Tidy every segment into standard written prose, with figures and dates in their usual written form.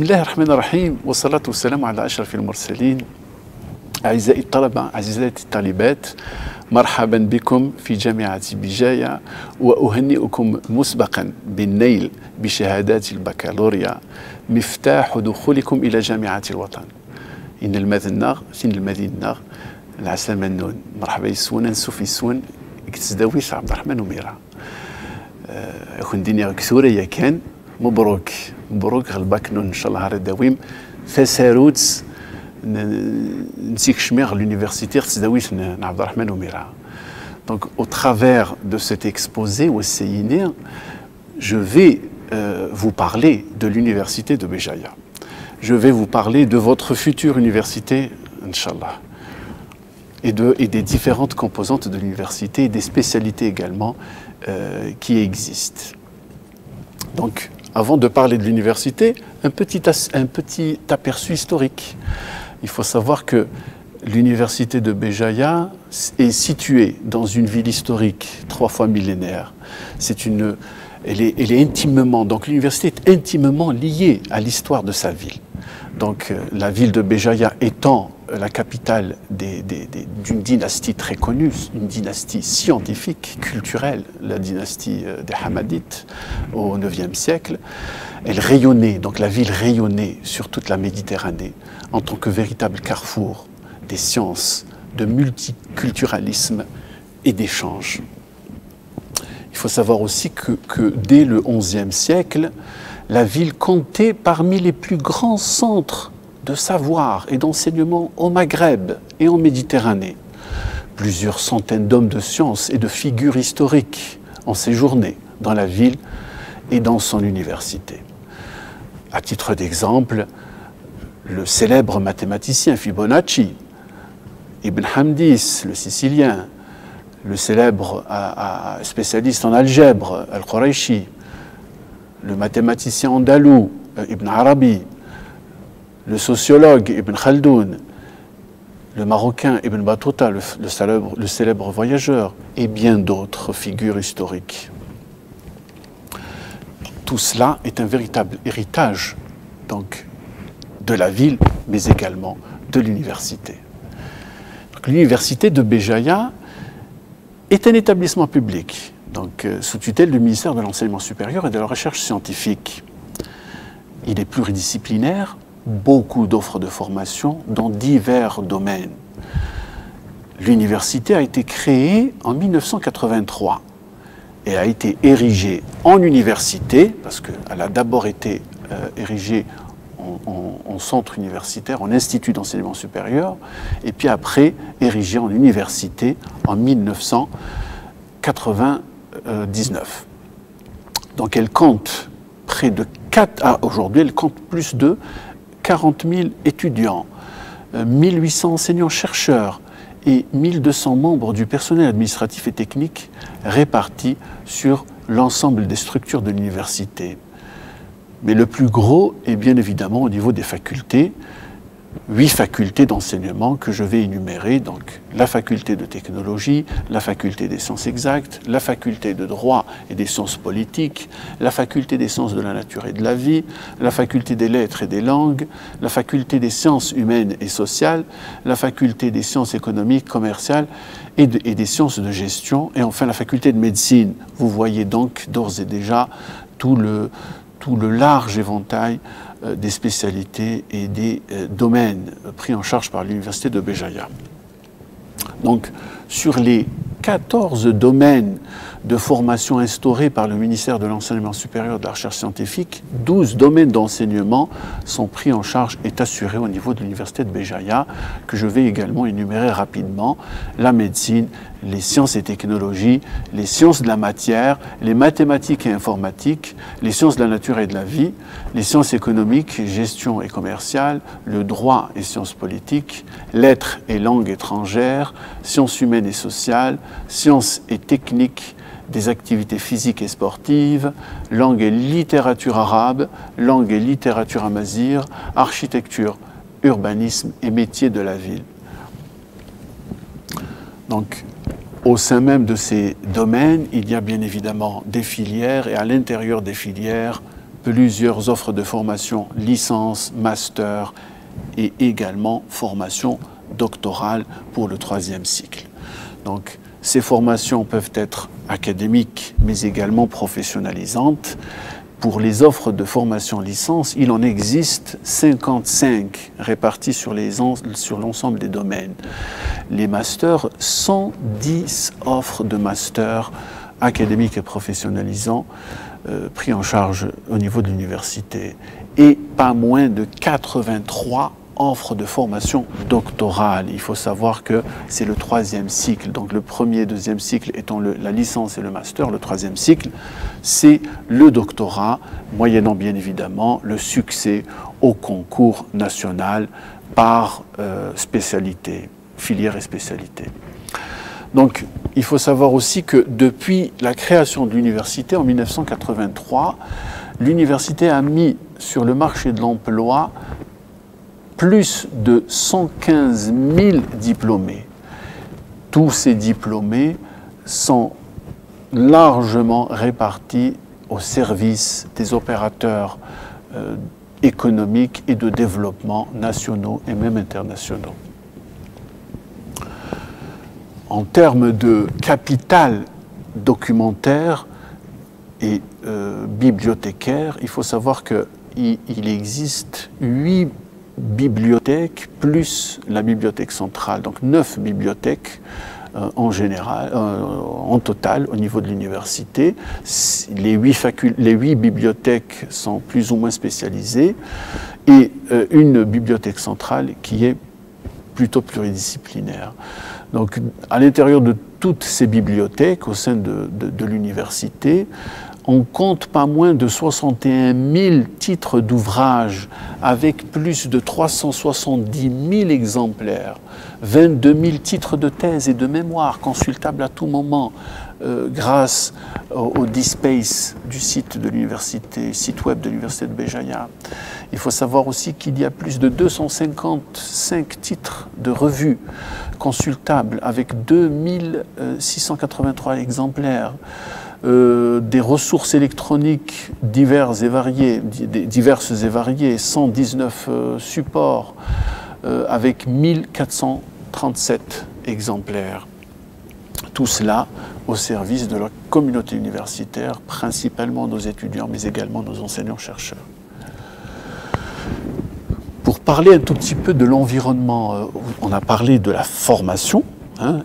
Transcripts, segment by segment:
بسم الله الرحمن الرحيم والصلاة والسلام على أشرف المرسلين. أعزائي الطلبة، عزيزاتي الطالبات، مرحبا بكم في جامعة بجاية، وأهنئكم مسبقا بالنيل بشهادات البكالوريا مفتاح دخولكم إلى جامعة الوطن. إن المذنة فين المدينة العسلامة النون مرحبا يسون نسوف يسون كتزداويش عبد الرحمن وميرا يكون دينيا كثورية كان مبروك مبروك غلبك نون إن شاء الله هذا الدويم فساروت نسيك شمير l'université تزداويش عبد الرحمن وميرا. Donc au travers de cet exposé au CINE, je vais vous parler de l'université de Béjaïa. Je vais vous parler de votre future université, Inch'Allah, et des différentes composantes de l'université et des spécialités également qui existent. Donc, avant de parler de l'université, un petit aperçu historique. Il faut savoir que l'université de Béjaïa est située dans une ville historique, 3 fois millénaire. Elle est intimement, donc l'université est intimement liée à l'histoire de sa ville. Donc la ville de Béjaïa étant la capitale d'une dynastie très connue, une dynastie scientifique, culturelle, la dynastie des Hamadites au IXe siècle, elle rayonnait, donc la ville rayonnait sur toute la Méditerranée en tant que véritable carrefour des sciences, de multiculturalisme et d'échange. Il faut savoir aussi que dès le XIe siècle, la ville comptait parmi les plus grands centres de savoir et d'enseignement au Maghreb et en Méditerranée. Plusieurs centaines d'hommes de science et de figures historiques ont séjourné dans la ville et dans son université. À titre d'exemple, le célèbre mathématicien Fibonacci, Ibn Hamdis, le Sicilien, le célèbre spécialiste en algèbre, Al-Qurayshi, le mathématicien andalou, Ibn Arabi, le sociologue Ibn Khaldoun, le marocain Ibn Battuta, le célèbre voyageur, et bien d'autres figures historiques. Tout cela est un véritable héritage donc, de la ville, mais également de l'université. L'université de Béjaïa est un établissement public, donc sous tutelle du ministère de l'Enseignement supérieur et de la Recherche scientifique. Il est pluridisciplinaire, beaucoup d'offres de formation dans divers domaines. L'université a été créée en 1983 et a été érigée en université, parce qu'elle a d'abord été érigée en centre universitaire, en institut d'enseignement supérieur, et puis après érigée en université en 1999. Donc elle compte aujourd'hui elle compte plus de 40 000 étudiants, 1800 enseignants-chercheurs et 1200 membres du personnel administratif et technique répartis sur l'ensemble des structures de l'université. Mais le plus gros est bien évidemment au niveau des facultés, 8 facultés d'enseignement que je vais énumérer, donc la faculté de technologie, la faculté des sciences exactes, la faculté de droit et des sciences politiques, la faculté des sciences de la nature et de la vie, la faculté des lettres et des langues, la faculté des sciences humaines et sociales, la faculté des sciences économiques, commerciales et des sciences de gestion, et enfin la faculté de médecine. Vous voyez donc d'ores et déjà tout le large éventail des spécialités et des domaines pris en charge par l'université de Béjaïa. Donc, sur les 14 domaines de formation instaurés par le ministère de l'Enseignement supérieur et de la Recherche scientifique, 12 domaines d'enseignement sont pris en charge et assurés au niveau de l'université de Béjaïa, que je vais également énumérer rapidement: la médecine, les sciences et technologies, les sciences de la matière, les mathématiques et informatiques, les sciences de la nature et de la vie, les sciences économiques, gestion et commerciale, le droit et sciences politiques, lettres et langues étrangères, sciences humaines et sociales, sciences et techniques des activités physiques et sportives, langue et littérature arabe, langue et littérature amazigh, architecture, urbanisme et métiers de la ville. Donc, au sein même de ces domaines, il y a bien évidemment des filières, et à l'intérieur des filières, plusieurs offres de formation, licence, master et également formation doctorale pour le 3e cycle. Donc, ces formations peuvent être académiques, mais également professionnalisantes. Pour les offres de formation licence, il en existe 55 réparties sur l'ensemble des domaines. Les masters, 110 offres de master académiques et professionnalisants pris en charge au niveau de l'université et pas moins de 83 offres de formation doctorale. Il faut savoir que c'est le 3e cycle, donc le 1er et 2e cycle étant la licence et le master, le 3e cycle, c'est le doctorat, moyennant bien évidemment le succès au concours national par spécialité, filière et spécialité. Donc, il faut savoir aussi que depuis la création de l'université en 1983, l'université a mis sur le marché de l'emploi plus de 115 000 diplômés. Tous ces diplômés sont largement répartis au service des opérateurs économiques et de développement nationaux et même internationaux. En termes de capital documentaire et bibliothécaire, il faut savoir qu'il existe 8 bibliothèques plus la bibliothèque centrale, donc 9 bibliothèques en général, en total au niveau de l'université. Les 8 bibliothèques sont plus ou moins spécialisées et une bibliothèque centrale qui est plutôt pluridisciplinaire. Donc, à l'intérieur de toutes ces bibliothèques, au sein de l'université, on compte pas moins de 61 000 titres d'ouvrages avec plus de 370 000 exemplaires, 22 000 titres de thèse et de mémoire consultables à tout moment grâce au DSpace du site de l'université, site web de l'université de Béjaïa. Il faut savoir aussi qu'il y a plus de 255 titres de revues consultables avec 2683 exemplaires. Des ressources électroniques diverses et variées, 119 supports avec 1437 exemplaires. Tout cela au service de la communauté universitaire, principalement nos étudiants, mais également nos enseignants-chercheurs. Pour parler un tout petit peu de l'environnement, on a parlé de la formation,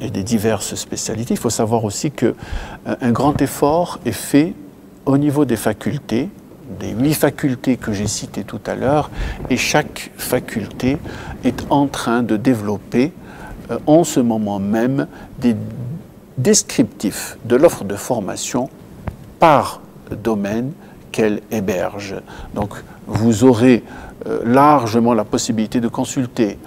et des diverses spécialités. Il faut savoir aussi qu'un grand effort est fait au niveau des facultés, des 8 facultés que j'ai citées tout à l'heure, et chaque faculté est en train de développer en ce moment même des descriptifs de l'offre de formation par domaine qu'elle héberge. Donc vous aurez largement la possibilité de consulter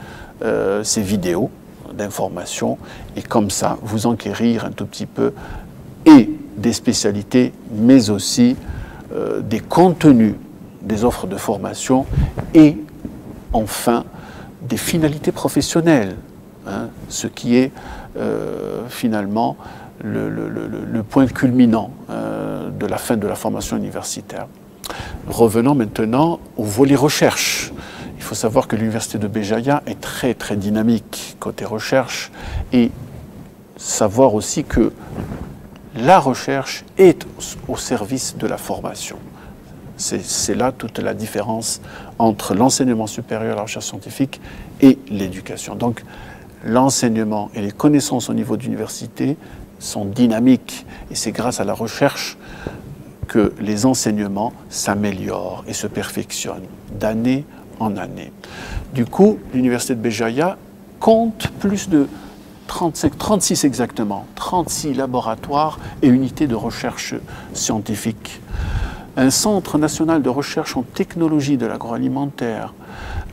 ces vidéos d'informations et comme ça vous enquérir un tout petit peu et des spécialités mais aussi des contenus des offres de formation et enfin des finalités professionnelles, ce qui est finalement le point culminant de la fin de la formation universitaire. Revenons maintenant au volet recherche. Il faut savoir que l'université de Béjaïa est très très dynamique côté recherche et savoir aussi que la recherche est au service de la formation. C'est là toute la différence entre l'enseignement supérieur, la recherche scientifique et l'éducation. Donc l'enseignement et les connaissances au niveau d'université sont dynamiques et c'est grâce à la recherche que les enseignements s'améliorent et se perfectionnent d'année en année. Du coup, l'université de Béjaïa compte plus de 36 exactement, 36 laboratoires et unités de recherche scientifique. Un centre national de recherche en technologie de l'agroalimentaire,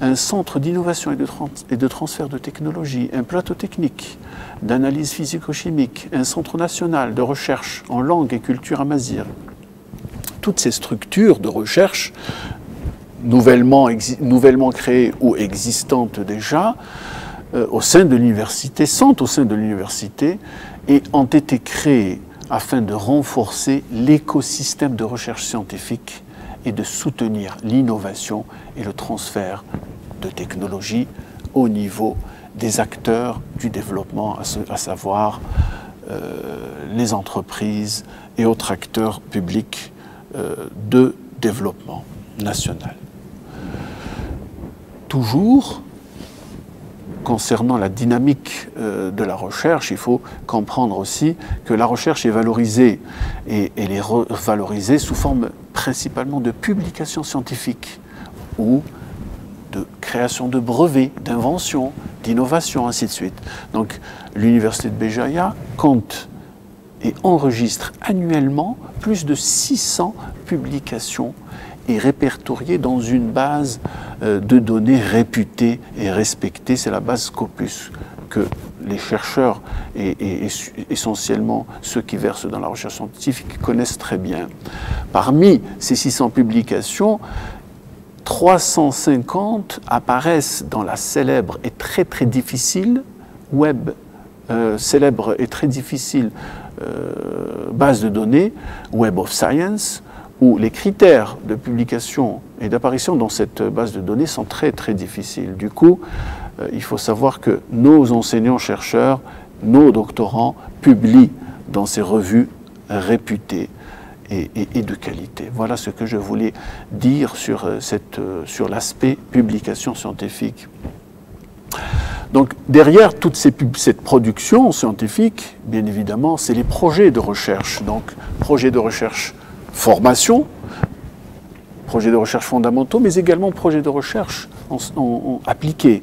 un centre d'innovation et de transfert de technologie, un plateau technique d'analyse physico-chimique, un centre national de recherche en langue et culture amazigh. Toutes ces structures de recherche nouvellement créées ou existantes déjà au sein de l'université, sont au sein de l'université et ont été créées afin de renforcer l'écosystème de recherche scientifique et de soutenir l'innovation et le transfert de technologies au niveau des acteurs du développement, à savoir les entreprises et autres acteurs publics de développement national. Toujours, concernant la dynamique de la recherche, il faut comprendre aussi que la recherche est valorisée, et elle est valorisée sous forme principalement de publications scientifiques ou de création de brevets, d'inventions, d'innovations, ainsi de suite. Donc l'Université de Béjaïa compte et enregistre annuellement plus de 600 publications et répertoriées dans une base de données réputée et respectée. C'est la base Scopus que les chercheurs et essentiellement ceux qui versent dans la recherche scientifique connaissent très bien. Parmi ces 600 publications, 350 apparaissent dans la célèbre et très très difficile célèbre et très difficile base de données Web of Science, où les critères de publication et d'apparition dans cette base de données sont très très difficiles. Du coup, il faut savoir que nos enseignants-chercheurs, nos doctorants publient dans ces revues réputées et de qualité. Voilà ce que je voulais dire sur l'aspect publication scientifique. Donc derrière toute cette production scientifique, bien évidemment, c'est les projets de recherche. Donc projets de recherche formation, projets de recherche fondamentaux, mais également projets de recherche appliqués.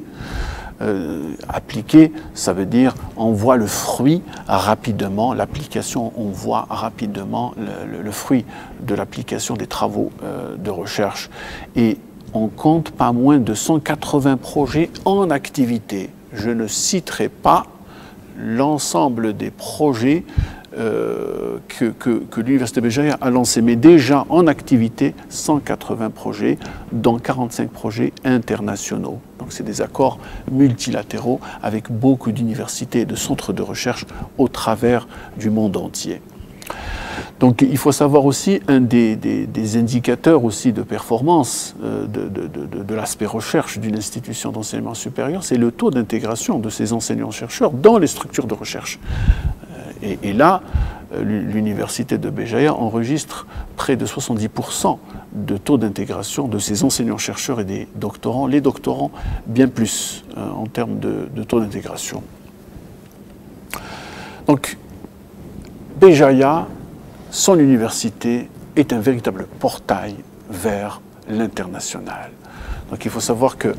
Appliqué, ça veut dire on voit le fruit rapidement, l'application, on voit rapidement le fruit de l'application des travaux de recherche. Et on compte pas moins de 180 projets en activité. Je ne citerai pas l'ensemble des projets que l'Université de Béjaïa a lancé, mais déjà en activité, 180 projets, dont 45 projets internationaux. Donc c'est des accords multilatéraux avec beaucoup d'universités et de centres de recherche au travers du monde entier. Donc il faut savoir aussi, un des indicateurs aussi de performance de l'aspect recherche d'une institution d'enseignement supérieur, c'est le taux d'intégration de ces enseignants-chercheurs dans les structures de recherche. Et là, l'Université de Béjaïa enregistre près de 70% de taux d'intégration de ces enseignants-chercheurs et des doctorants. Les doctorants, bien plus en termes de taux d'intégration. Donc, Béjaïa, son université, est un véritable portail vers l'international. Donc il faut savoir que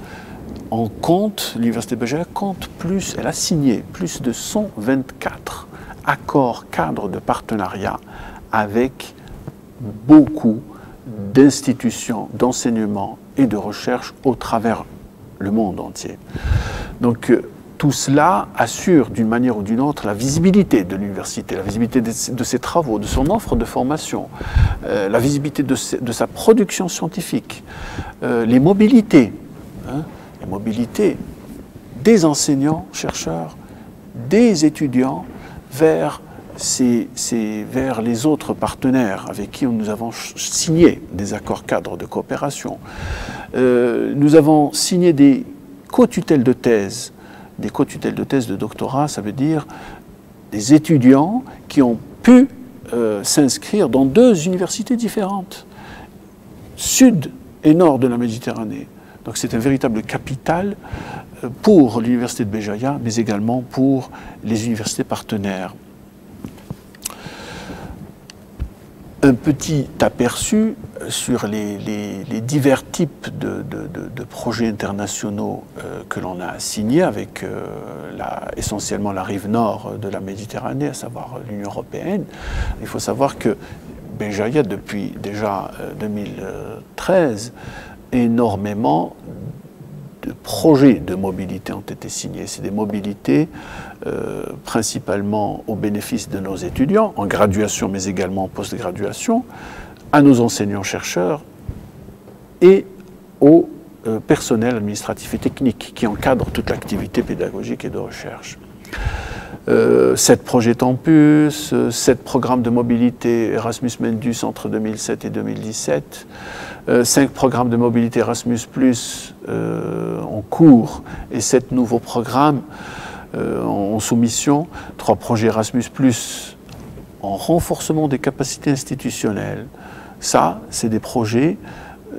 l'Université de Béjaïa compte elle a signé plus de 124 accords cadres de partenariat avec beaucoup d'institutions d'enseignement et de recherche au travers le monde entier. Donc tout cela assure d'une manière ou d'une autre la visibilité de l'université, la visibilité de ses travaux, de son offre de formation, la visibilité de sa production scientifique, les mobilités des enseignants, chercheurs, des étudiants vers les autres partenaires avec qui nous avons signé des accords cadres de coopération. Nous avons signé des co-tutelles de thèse. Des co-tutelles de thèse de doctorat, ça veut dire des étudiants qui ont pu s'inscrire dans 2 universités différentes, sud et nord de la Méditerranée. Donc c'est un véritable capital pour l'Université de Béjaïa, mais également pour les universités partenaires. Un petit aperçu sur les divers types de projets internationaux que l'on a signés avec essentiellement la rive nord de la Méditerranée, à savoir l'Union européenne. Il faut savoir que Béjaïa, depuis déjà 2013, énormément de projets de mobilité ont été signés. C'est des mobilités principalement au bénéfice de nos étudiants, en graduation mais également en post-graduation, à nos enseignants-chercheurs et au personnel administratif et technique qui encadre toute l'activité pédagogique et de recherche. 7 projets Tempus, 7 programmes de mobilité Erasmus Mundus entre 2007 et 2017, 5 programmes de mobilité Erasmus+, en cours et 7 nouveaux programmes en soumission, 3 projets Erasmus+, en renforcement des capacités institutionnelles. Ça, c'est des projets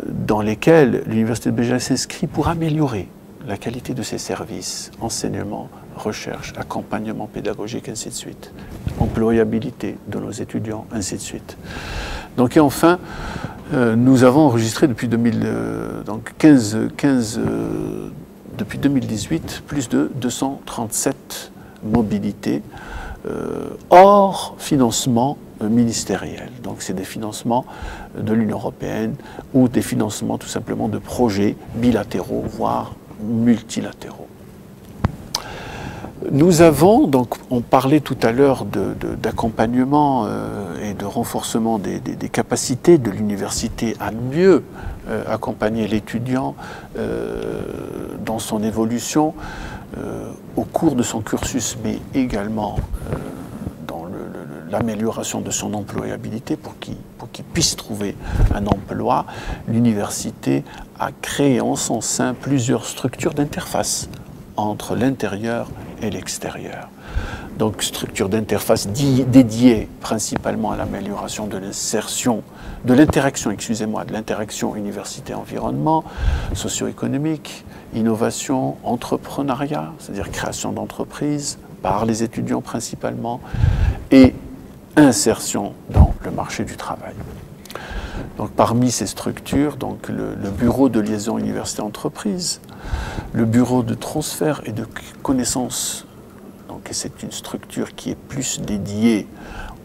dans lesquels l'Université de Béjaïa s'inscrit pour améliorer la qualité de ses services, enseignement, recherche, accompagnement pédagogique, ainsi de suite, employabilité de nos étudiants, ainsi de suite. Donc, et enfin, nous avons enregistré depuis, depuis 2018 plus de 237 mobilités hors financement ministériel. Donc c'est des financements de l'Union européenne ou des financements tout simplement de projets bilatéraux, voire multilatéraux. Nous avons, donc on parlait tout à l'heure d'accompagnement et de renforcement des capacités de l'université à mieux accompagner l'étudiant dans son évolution au cours de son cursus, mais également dans l'amélioration de son employabilité pour qu'il puisse trouver un emploi. L'université a créé en son sein plusieurs structures d'interface entre l'intérieur et l'extérieur. Donc, structure d'interface dédiée principalement à l'amélioration de l'insertion, de l'interaction, excusez-moi, de l'interaction université-environnement, socio-économique, innovation, entrepreneuriat, c'est-à-dire création d'entreprises par les étudiants principalement, et insertion dans le marché du travail. Donc, parmi ces structures, donc, le bureau de liaison université-entreprise, le bureau de transfert et de connaissances, donc c'est une structure qui est plus dédiée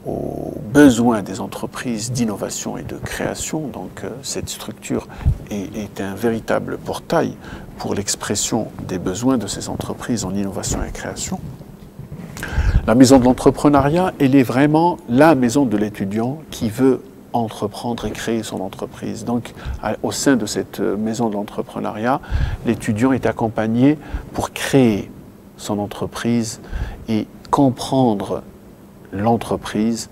aux besoins des entreprises d'innovation et de création. Donc cette structure est un véritable portail pour l'expression des besoins de ces entreprises en innovation et création. La maison de l'entrepreneuriat, elle est vraiment la maison de l'étudiant qui veut entreprendre et créer son entreprise. Donc, au sein de cette maison de l'entrepreneuriat, l'étudiant est accompagné pour créer son entreprise et comprendre l'entreprise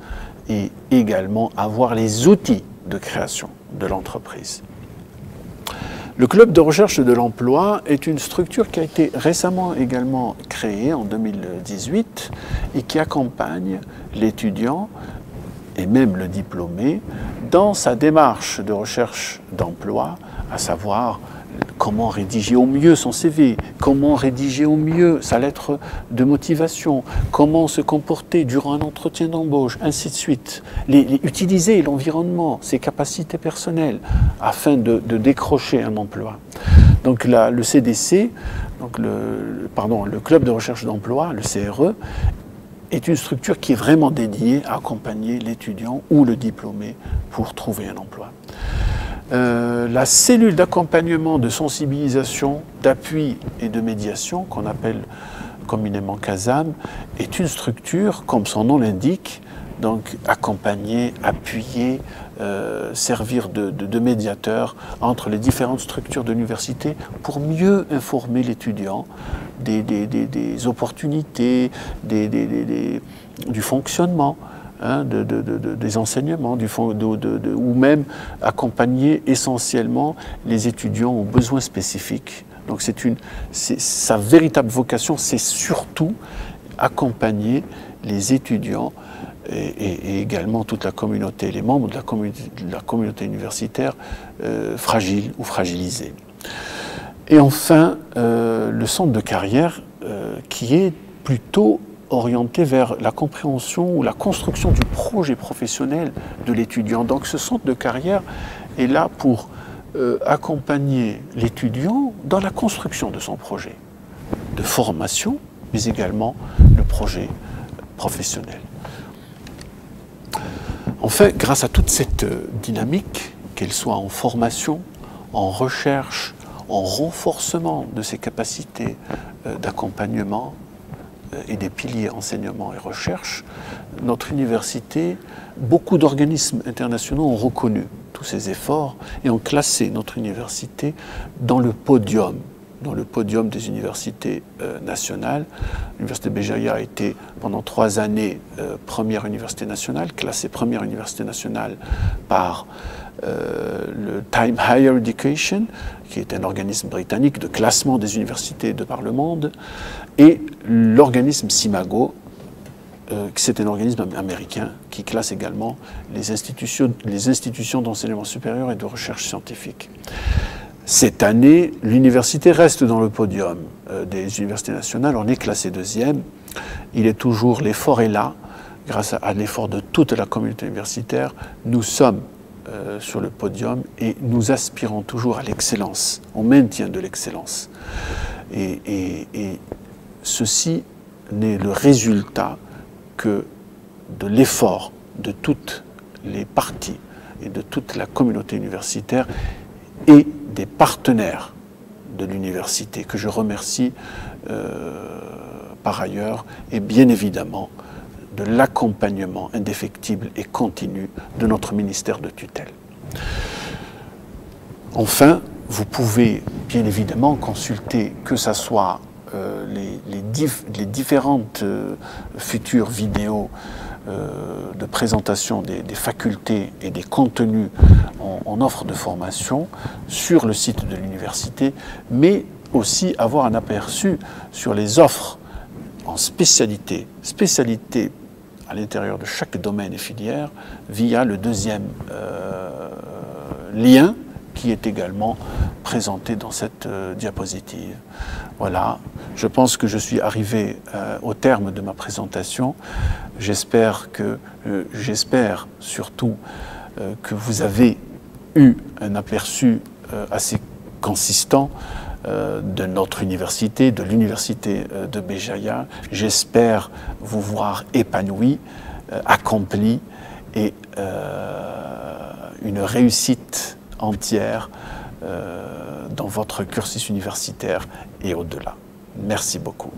et également avoir les outils de création de l'entreprise. Le club de recherche de l'emploi est une structure qui a été récemment également créée en 2018 et qui accompagne l'étudiant et même le diplômé dans sa démarche de recherche d'emploi, à savoir comment rédiger au mieux son CV, comment rédiger au mieux sa lettre de motivation, comment se comporter durant un entretien d'embauche, ainsi de suite. Utiliser l'environnement, ses capacités personnelles, afin de décrocher un emploi. Donc le CDC, donc le club de recherche d'emploi, le CRE, est une structure qui est vraiment dédiée à accompagner l'étudiant ou le diplômé pour trouver un emploi. La cellule d'accompagnement, de sensibilisation, d'appui et de médiation, qu'on appelle communément CASAM, est une structure, comme son nom l'indique, donc accompagner, appuyer, servir de médiateur entre les différentes structures de l'université pour mieux informer l'étudiant des opportunités, du fonctionnement, hein, des enseignements, ou même accompagner essentiellement les étudiants aux besoins spécifiques. Donc sa véritable vocation, c'est surtout accompagner les étudiants et également toute la communauté, les membres de la communauté universitaire fragiles ou fragilisés. Et enfin, le centre de carrière qui est plutôt orienté vers la compréhension ou la construction du projet professionnel de l'étudiant. Donc ce centre de carrière est là pour accompagner l'étudiant dans la construction de son projet de formation, mais également le projet professionnel. Enfin, grâce à toute cette dynamique, qu'elle soit en formation, en recherche, en renforcement de ses capacités d'accompagnement et des piliers enseignement et recherche, notre université, beaucoup d'organismes internationaux ont reconnu tous ces efforts et ont classé notre université dans le podium dans le podium des universités nationales. L'université Béjaïa a été pendant 3 années première université nationale, classée première université nationale par le Time Higher Education, qui est un organisme britannique de classement des universités de par le monde, et l'organisme SIMAGO, c'est un organisme américain qui classe également les institutions d'enseignement supérieur et de recherche scientifique. Cette année, l'université reste dans le podium des universités nationales. On est classé 2e. L'effort est là. Grâce à l'effort de toute la communauté universitaire, nous sommes sur le podium et nous aspirons toujours à l'excellence, au maintien de l'excellence. Et ceci n'est le résultat que de l'effort de toutes les parties et de toute la communauté universitaire et des partenaires de l'université, que je remercie par ailleurs, et bien évidemment de l'accompagnement indéfectible et continu de notre ministère de tutelle. Enfin, vous pouvez bien évidemment consulter, que ce soit les différentes futures vidéos de présentation des facultés et des contenus en offre de formation sur le site de l'université, mais aussi avoir un aperçu sur les offres en spécialité à l'intérieur de chaque domaine et filière via le 2e lien qui est également présenté dans cette diapositive. Voilà, je pense que je suis arrivé au terme de ma présentation. J'espère surtout que vous avez eu un aperçu assez consistant de notre université, de l'université de Béjaïa. J'espère vous voir épanoui, accompli et une réussite entière dans votre cursus universitaire et au-delà. Merci beaucoup.